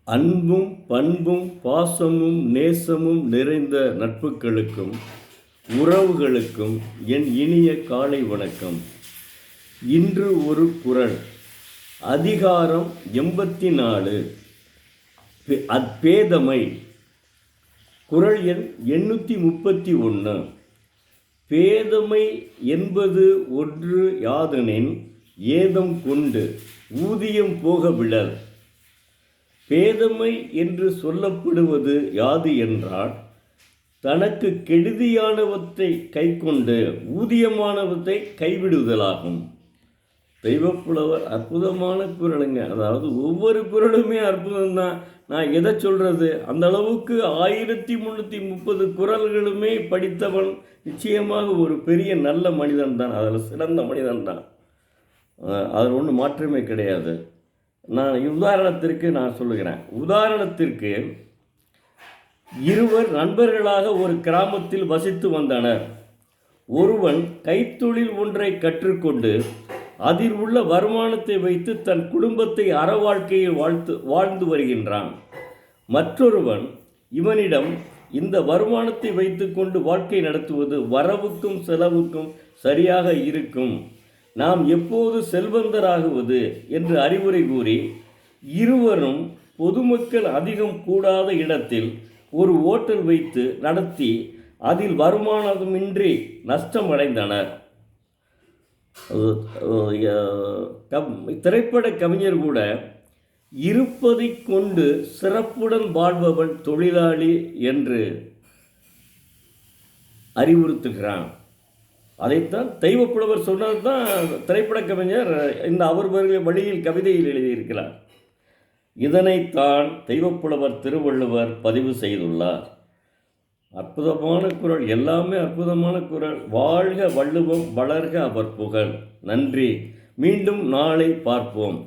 அன்பும் பண்பும் பாசமும் நேசமும் நிறைந்த நட்புகளுக்கும் உறவுகளுக்கும் என் இனிய காலை வணக்கம். இன்று ஒரு குறள். அதிகாரம் 84, பேதமை. குறள் எண் 831. பேதமை என்பது ஒன்று யாதெனின் ஏதம் கொண்டு ஊதியம் போக விழல். பேதமை என்று சொல்லப்படுவது யாது என்றால், தனக்கு கெடுதியானவற்றை கை கொண்டு ஊதியமானவற்றை கைவிடுதலாகும். தெய்வப்புலவர் அற்புதமான குறளுங்க. அதாவது ஒவ்வொரு குறளுமே அற்புதம்தான். நான் எதை சொல்கிறது, அந்த அளவுக்கு 1330 குறள்களுமே படித்தவன் நிச்சயமாக ஒரு பெரிய நல்ல மனிதன்தான். அதில் சிறந்த மனிதன்தான். அதில் ஒன்றும் மாற்றமே கிடையாது. உதாரணத்திற்கு நான் சொல்லுகிறேன். உதாரணத்திற்கு, இருவர் நண்பர்களாக ஒரு கிராமத்தில் வசித்து வந்தனர். ஒருவன் கைத்தொழில் ஒன்றை கற்றுக்கொண்டு அதில் உள்ள வருமானத்தை வைத்து தன் குடும்பத்தை அறவாழ்க்கையில் வாழ்ந்து வருகின்றான். மற்றொருவன் இவனிடம் இந்த வருமானத்தை வைத்துக்கொண்டு வாழ்க்கை நடத்துவது வரவுக்கும் செலவுக்கும் சரியாக இருக்கும், நாம் எப்போது செல்வந்தராகுவது என்று அறிவுரை கூறி இருவரும் பொதுமக்கள் அதிகம் கூடாத இடத்தில் ஒரு ஓட்டல் வைத்து நடத்தி அதில் வருமானமின்றி நஷ்டமடைந்தனர். திரைப்பட கவிஞர் கூட இருப்பதை கொண்டு சிறப்புடன் வாழ்பவன் தொழிலாளி என்று அறிவுறுத்துகிறான். அதைத்தான் தெய்வப்புலவர் சொன்னது தான் திரைப்பட கவிஞர் இந்த அவர் வழியில் கவிதையில் எழுதியிருக்கிறார். இதனைத்தான் தெய்வப்புலவர் திருவள்ளுவர் பதிவு செய்துள்ளார். அற்புதமான குறள், எல்லாமே அற்புதமான குறள். வாழ்க வள்ளுவம், வளர்க அவர் புகழ். நன்றி. மீண்டும் நாளை பார்ப்போம்.